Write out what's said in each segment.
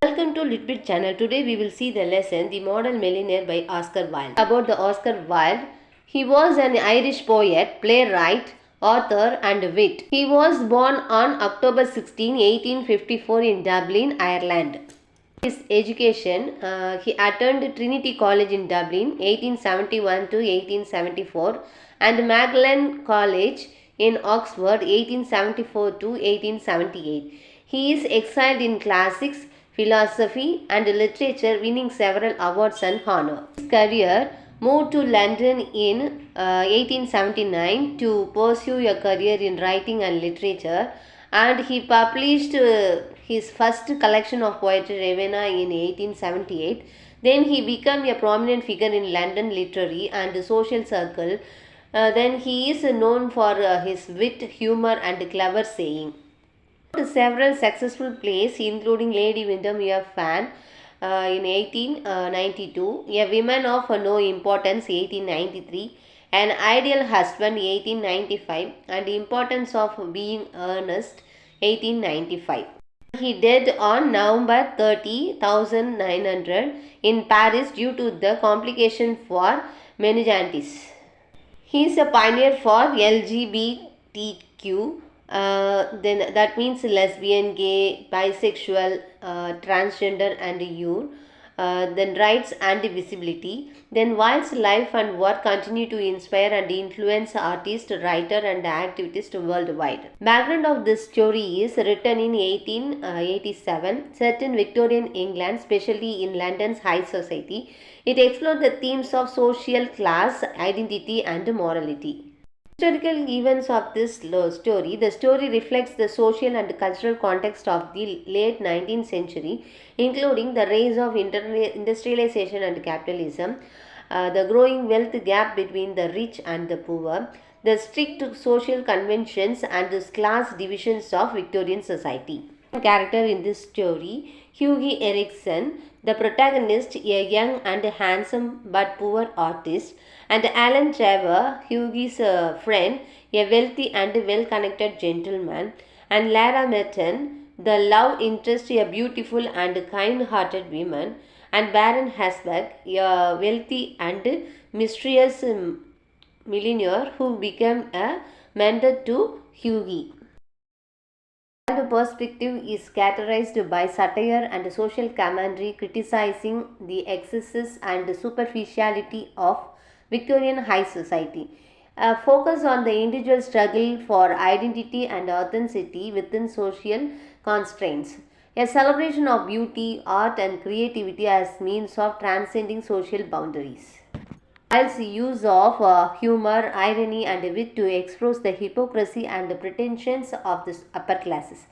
Welcome to Litbit channel. Today we will see the lesson The Model Millionaire by Oscar Wilde. About the Oscar Wilde, he was an Irish poet, playwright, author and wit. He was born on October 16, 1854 in Dublin, Ireland. His education, he attended Trinity College in Dublin 1871 to 1874 and Magdalen College in Oxford 1874 to 1878. He is excelled in classics, philosophy and literature, winning several awards and honors. His career moved to London in 1879 to pursue a career in writing and literature, and he published his first collection of poetry, Ravenna, in 1878. Then he became a prominent figure in London literary and social circle. Then he is known for his wit, humor and clever saying. Several successful plays including Lady Windermere Fan in 1892, A Woman of No Importance 1893, An Ideal Husband 1895 and Importance of Being Earnest 1895. He died on November 30, 1900 in Paris due to the complication for meningitis. He is a pioneer for LGBTQ. Then that means lesbian, gay, bisexual, transgender and youth. Then rights and visibility. Then Wilde's life and work continue to inspire and influence artists, writer and activists worldwide. Background of this story is written in 1887, set in Victorian England, especially in London's high society. It explored the themes of social class, identity and morality. Historical events of this story. The story reflects the social and cultural context of the late 19th century, including the rise of industrialization and capitalism, the growing wealth gap between the rich and the poor, the strict social conventions and the class divisions of Victorian society. Character in this story, Hughie Erickson, the protagonist, a young and handsome but poor artist, and Alan Trevor, Hughie's friend, a wealthy and well-connected gentleman, and Lara Merton, the love interest, a beautiful and kind-hearted woman, and Baron Hasbach, a wealthy and mysterious millionaire who became a mentor to Hughie. The perspective is characterized by satire and social commentary, criticizing the excesses and superficiality of Victorian high society. A focus on the individual struggle for identity and authenticity within social constraints. A celebration of beauty, art and creativity as means of transcending social boundaries. Wilde's use of humor, irony and wit to expose the hypocrisy and the pretensions of the upper classes.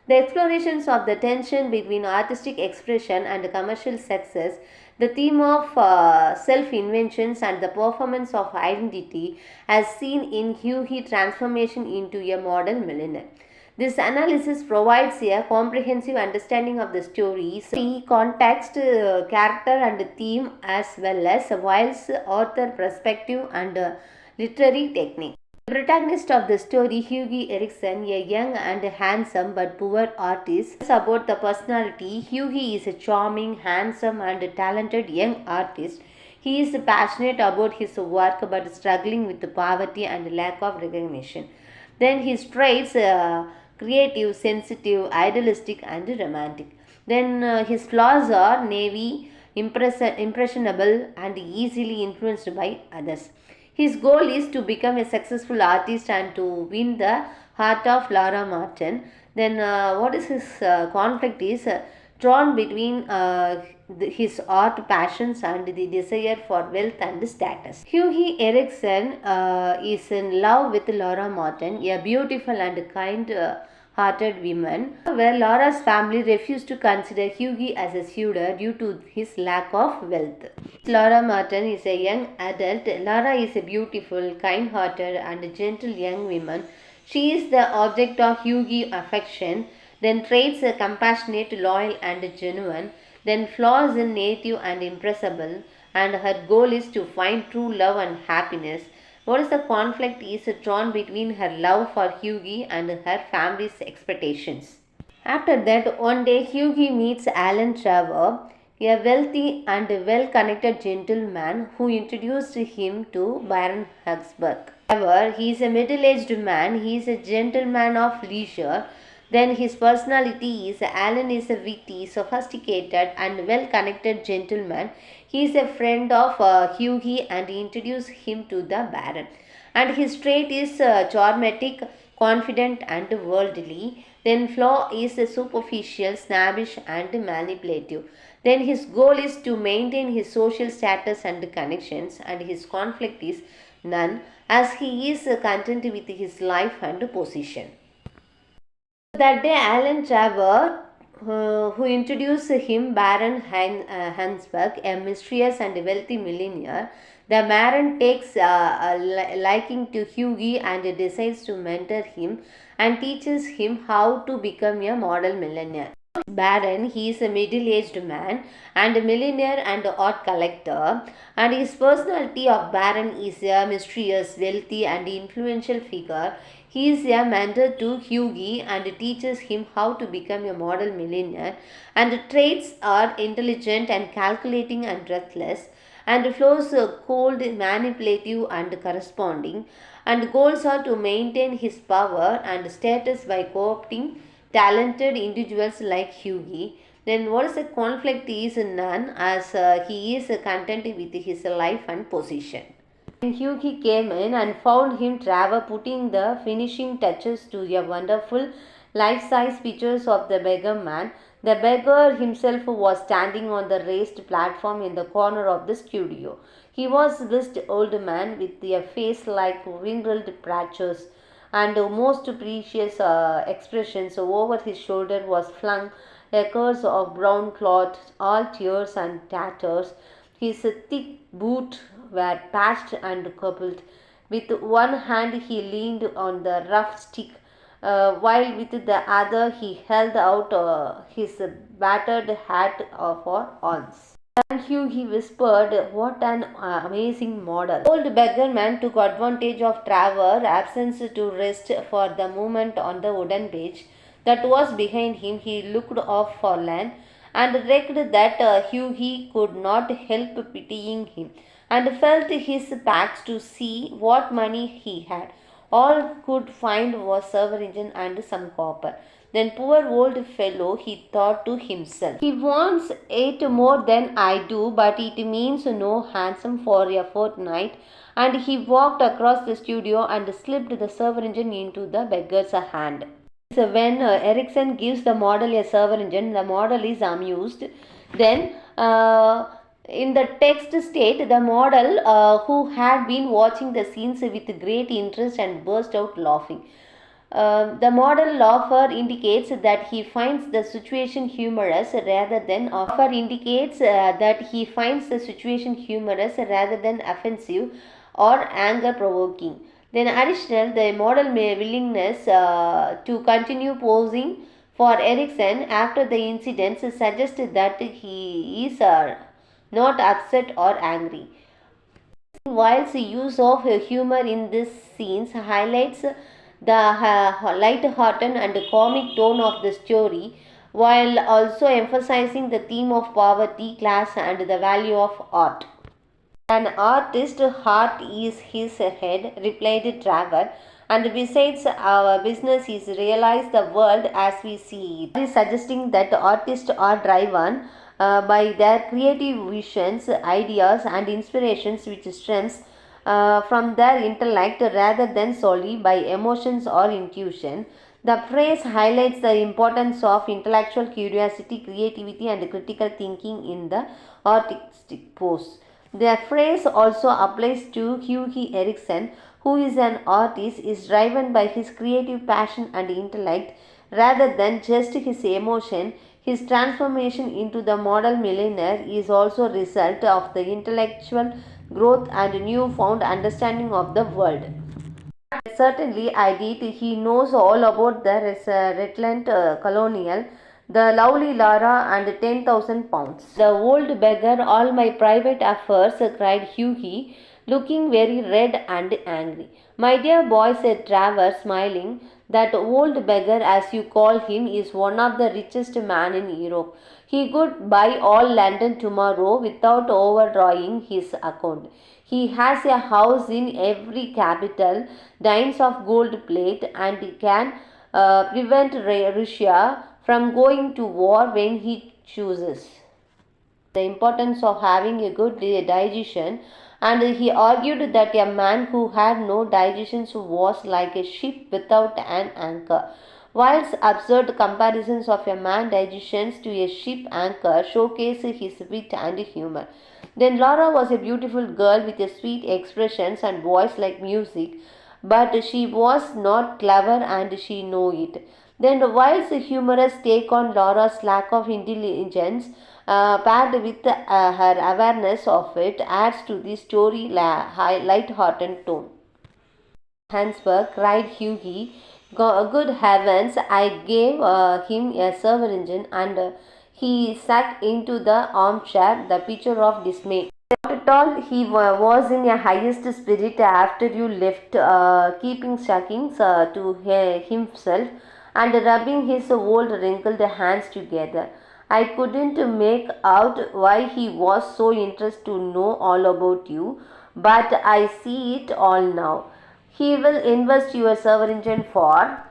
The explorations of the tension between artistic expression and commercial success, the theme of self-inventions and the performance of identity as seen in Hughie's transformation into a modern millionaire. This analysis provides a comprehensive understanding of the story's context, character and theme, as well as Wilde's author perspective and literary technique. The protagonist of the story, Hughie Erickson, a young and handsome but poor artist. About the personality, Hughie is a charming, handsome and talented young artist. He is passionate about his work but struggling with poverty and lack of recognition. Then his traits, creative, sensitive, idealistic and romantic. Then his flaws are naive, impressionable and easily influenced by others. His goal is to become a successful artist and to win the heart of Lara Martin. Then what is his conflict is drawn between his art passions and the desire for wealth and status. Hughie Erickson is in love with Lara Martin, a beautiful and kind-hearted woman, where Laura's family refused to consider Hughie as a suitor due to his lack of wealth. Lara Martin is a young adult. Lara is a beautiful, kind-hearted and gentle young woman. She is the object of Hughie's affection. Then traits compassionate, loyal and genuine. Then flaws in native and impressible. And her goal is to find true love and happiness. What is the conflict is drawn between her love for Hughie and her family's expectations. After that, one day Hughie meets Alan Trevor, a wealthy and well-connected gentleman who introduced him to Baron Huxburg. However, he is a middle-aged man, he is a gentleman of leisure. Then his personality is Alan is a witty, sophisticated and well-connected gentleman. He is a friend of Hughie and introduced him to the Baron. And his trait is charmatic, confident and worldly. Then flaw is superficial, snobbish and manipulative. Then his goal is to maintain his social status and connections, and his conflict is none, as he is content with his life and position. That day, Alan Trevor, who introduced him Baron Hansberg, a mysterious and wealthy millionaire. The Baron takes a liking to Hughie and decides to mentor him and teaches him how to become a model millionaire. Baron, he is a middle-aged man and a millionaire and art collector, and his personality of Baron is a mysterious, wealthy and influential figure. He is a mentor to Hughie and teaches him how to become a model millionaire, and the traits are intelligent and calculating and restless, and flows cold, manipulative and corresponding, and goals are to maintain his power and status by co-opting talented individuals like Hughie. Then what is the conflict is none, as he is content with his life and position. When Hughie came in and found him Trevor putting the finishing touches to a wonderful life-size pictures of the beggar man. The beggar himself was standing on the raised platform in the corner of the studio. He was a blessed old man with a face like wrinkled patches and most precious expressions. Over his shoulder was flung a curse of brown cloth, all tears and tatters. His thick boots were patched and coupled. With one hand he leaned on the rough stick, while with the other he held out his battered hat for alms. Thank you, he whispered. What an amazing model. The old beggar man took advantage of Trevor's absence to rest for the moment on the wooden bench that was behind him. He looked off for land and recked that Hughie could not help pitying him, and felt his packs to see what money he had. All could find was silver engine and some copper. Then poor old fellow, he thought to himself, he wants it more than I do, but it means no ransom for a fortnight. And he walked across the studio and slipped the silver engine into the beggar's hand. So when Erickson gives the model a silver engine, the model is amused. Then in the text state, the model who had been watching the scenes with great interest and burst out laughing. The model laugher indicates that he finds the situation humorous rather than offensive or anger provoking. Then additional, the model willingness to continue posing for Erickson after the incidents suggested that he is not upset or angry. Wilde's use of humor in these scenes highlights the light-hearted and comic tone of the story, while also emphasizing the theme of poverty, class, and the value of art. An artist's heart is his head, replied Trevor, and besides our business is realize the world as we see it. He is suggesting that artists are driven by their creative visions, ideas, and inspirations which stems from their intellect rather than solely by emotions or intuition. The phrase highlights the importance of intellectual curiosity, creativity, and critical thinking in the artistic pose. The phrase also applies to Hughie Erickson, who is an artist, is driven by his creative passion and intellect rather than just his emotion. His transformation into the model millionaire is also a result of the intellectual growth and newfound understanding of the world. Certainly I did. He knows all about the Rutland colonial, the lovely Lara, and 10,000 pounds. The old beggar, all my private affairs, cried Hughie, looking very red and angry. My dear boy, said Trevor, smiling, That old beggar, as you call him, is one of the richest men in Europe. He could buy all London tomorrow without overdrawing his account. He has a house in every capital, dines of gold plate, and can prevent Russia from going to war when he chooses. The importance of having a good digestion, and he argued that a man who had no digestion was like a ship without an anchor. Whilst absurd comparisons of a man's digestion to a ship anchor showcase his wit and humor. Then Laura was a beautiful girl with a sweet expressions and voice like music, but she was not clever and she knew it. Then Wilde's humorous take on Laura's lack of intelligence, paired with her awareness of it, adds to the story light-hearted tone. Hansberg, cried Hughie. Good heavens, I gave him a server engine, and he sank into the armchair, the picture of dismay. Not at all, he was in a highest spirit after you left, keeping stockings to himself and rubbing his old wrinkled hands together. I couldn't make out why he was so interested to know all about you, but I see it all now. He will invest your server engine for.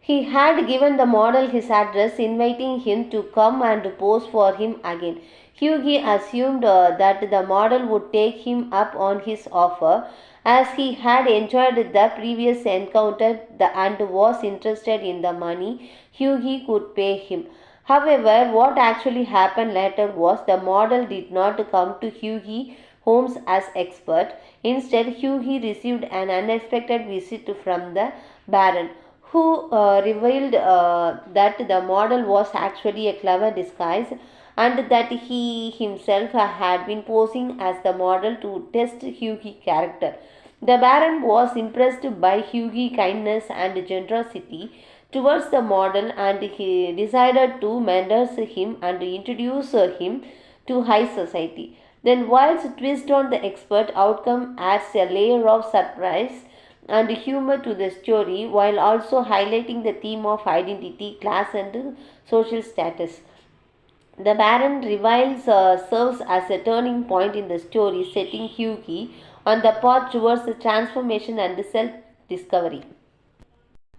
He had given the model his address, inviting him to come and pose for him again. Hughie assumed that the model would take him up on his offer, as he had enjoyed the previous encounter and was interested in the money Hughie could pay him. However, what actually happened later was the model did not come to Hughie Holmes as expert. Instead, Hughie received an unexpected visit from the Baron, who revealed that the model was actually a clever disguise and that he himself had been posing as the model to test Hughie's character. The Baron was impressed by Hughie's kindness and generosity towards the model, and he decided to mentor him and introduce him to high society. Then Wilde's twist on the expert outcome adds a layer of surprise and humor to the story, while also highlighting the theme of identity, class, and social status. The Baron reveals serves as a turning point in the story, setting Hughie on the path towards the transformation and self-discovery.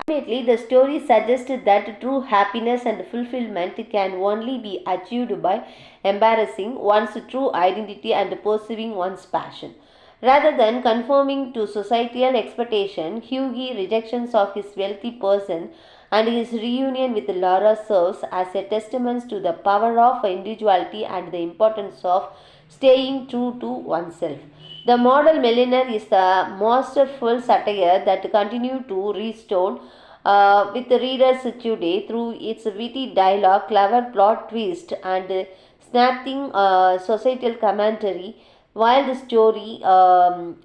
Ultimately, the story suggested that true happiness and fulfillment can only be achieved by embracing one's true identity and pursuing one's passion. Rather than conforming to societal expectation, Hughie's rejections of his wealthy person and his reunion with Laura serves as a testament to the power of individuality and the importance of staying true to oneself. The model millionaire is a masterful satire that continues to restore with the readers today through its witty dialogue, clever plot twist, and snapping societal commentary. While the story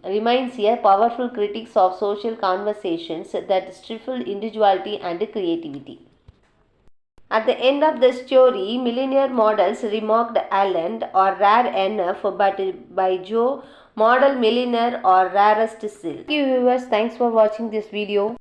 remains a powerful critique of social conversations that stifle individuality and creativity. At the end of the story, millionaire models, remarked Allen, are rare enough, but by Joe, model millionaire are rarest still. Thank you viewers, thanks for watching this video.